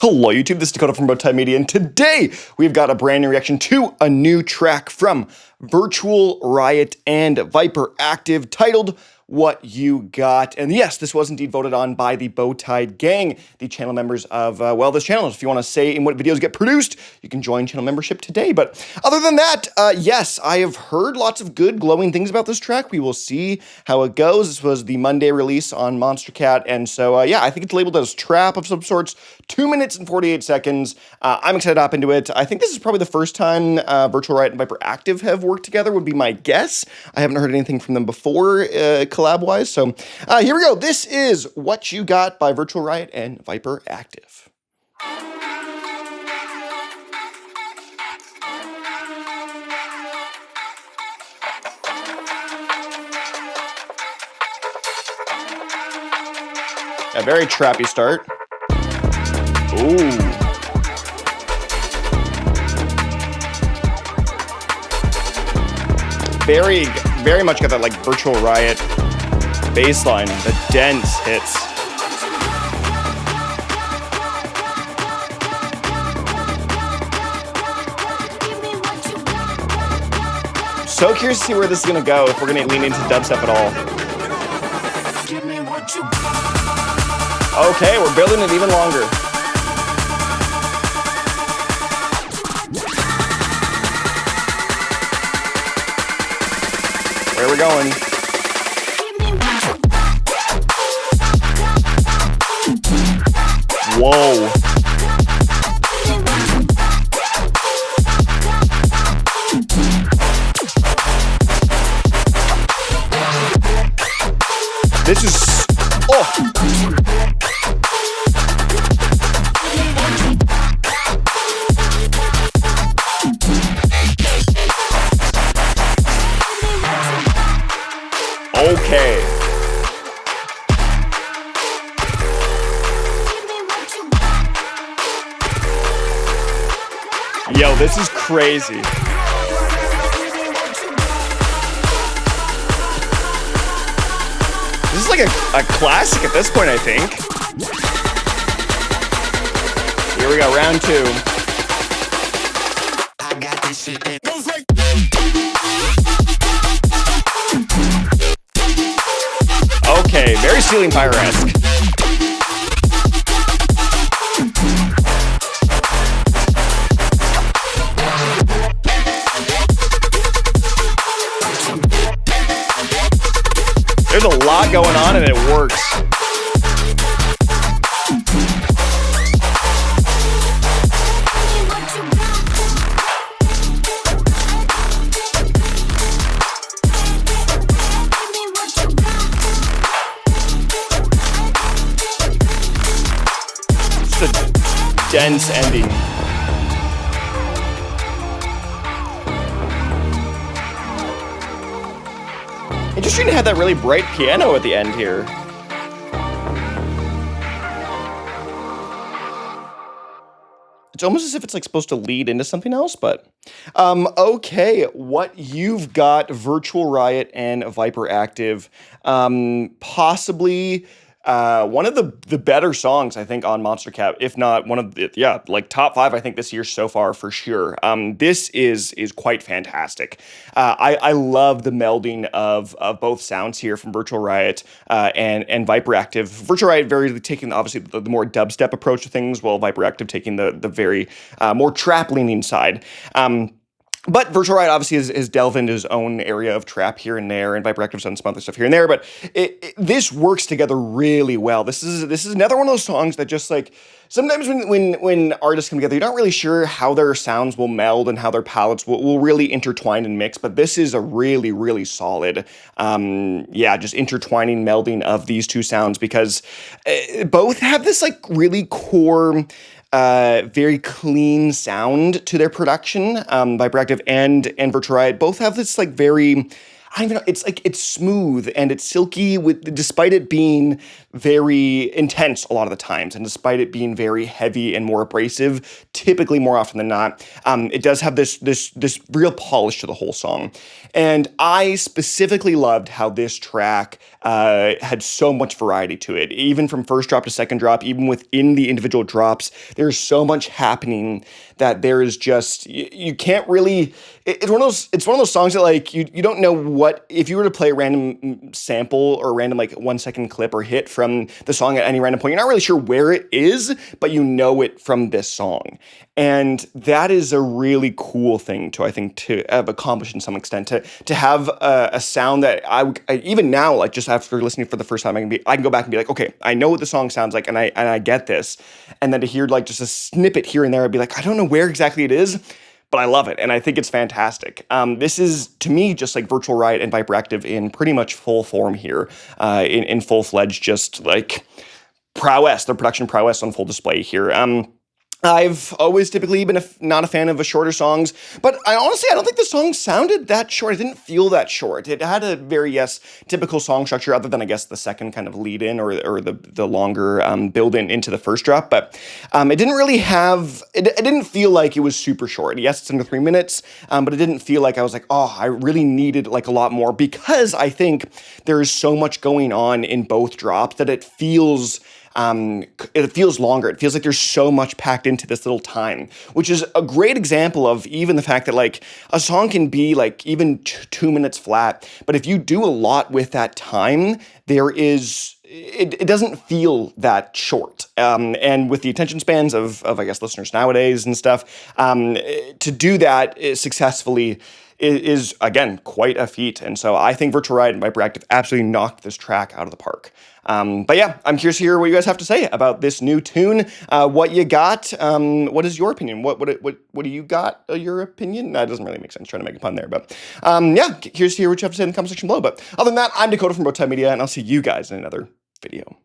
Hello YouTube, this is Dakota from Bowtied Media, and today we've got a brand new reaction to a new track from Virtual Riot and Viperactive titled What You Got. And yes, this was indeed voted on by the Bowtied gang, the channel members of, this channel. If you want to say in what videos get produced, you can join channel membership today. But other than that, yes, I have heard lots of good, glowing things about this track. We will see how it goes. This was the Monday release on Monster Cat, and so, yeah, I think it's labeled as trap of some sorts. 2 minutes and 48 seconds. I'm excited to hop into it. I think this is probably the first time Virtual Riot and Viperactive have worked together, would be my guess. I haven't heard anything from them before, collab-wise, so here we go. This is What You Got by Virtual Riot and Viperactive. A very trappy start. Ooh. Very much got that like Virtual Riot bass line, the dense hits. So curious to see where this is gonna go, if we're gonna lean into dubstep at all. Okay, we're building it even longer. Where are we going? Whoa. This is... oh! Okay. Yo, this is crazy. This is like a classic at this point, I think. Here we go, round two. I got this shit. Okay, very Ceiling Fire-esque. There's a lot going on and it works. It's a dense ending. Interesting to have that really bright piano at the end here. It's almost as if it's like supposed to lead into something else, but okay, What You've Got, Virtual Riot and Viperactive. Possibly one of the better songs, I think, on Monster Cat, if not one of the, yeah, like top 5, I think, this year so far for sure. This is quite fantastic. I love the melding of both sounds here from Virtual Riot and Viperactive. Virtual Riot very taking, obviously, the more dubstep approach to things, while Viperactive taking the very more trap-leaning side. But Virtual Riot obviously has delved into his own area of trap here and there, and Viperactive's done some other stuff here and there, but this works together really well. This is another one of those songs that just like, sometimes when artists come together, you're not really sure how their sounds will meld and how their palettes will really intertwine and mix, but this is a really, really solid, yeah, just intertwining, melding of these two sounds, because both have this like really core, very clean sound to their production. Viperactive and Virtual Riot both have this like very, I don't even know, it's like, it's smooth and it's silky despite it being very intense a lot of the times, and despite it being very heavy and more abrasive, typically more often than not, it does have this real polish to the whole song. And I specifically loved how this track had so much variety to it. Even from first drop to second drop, even within the individual drops, there's so much happening that there is just you can't really. It's one of those songs that like you don't know what if you were to play a random sample or a random like 1 second clip or hit from the song at any random point. You're not really sure where it is, but you know it from this song. And that is a really cool thing to, I think, to have accomplished in some extent, to have a sound that I even now, like just after listening for the first time, I can go back and be like, okay, I know what the song sounds like, and I get this. And then to hear like just a snippet here and there, I'd be like, I don't know where exactly it is, but I love it, and I think it's fantastic. This is, to me, just like Virtual Riot and Viperactive in pretty much full form here, in full-fledged, just like prowess, their production prowess on full display here. I've always typically been not a fan of shorter songs, but I don't think the song sounded that short. It didn't feel that short. It had a very, yes, typical song structure, other than I guess the second kind of lead in or the longer build in into the first drop. But it didn't really have. It didn't feel like it was super short. Yes, it's under 3 minutes, but it didn't feel like I was like, oh, I really needed like a lot more, because I think there is so much going on in both drops that it feels longer. It feels like there's so much packed into this little time, which is a great example of even the fact that like a song can be like even 2 minutes flat, but if you do a lot with that time, it doesn't feel that short. And with the attention spans of I guess listeners nowadays and stuff, to do that successfully is again quite a feat. And so I think Virtual Riot and Viperactive absolutely knocked this track out of the park. But yeah, I'm curious to hear what you guys have to say about this new tune. What you got? What is your opinion? What do you got? Your opinion? That doesn't really make sense. Trying to make a pun there, but yeah, curious to hear what you have to say in the comment section below. But other than that, I'm Dakota from Bowtied Media, and I'll see you guys in another video.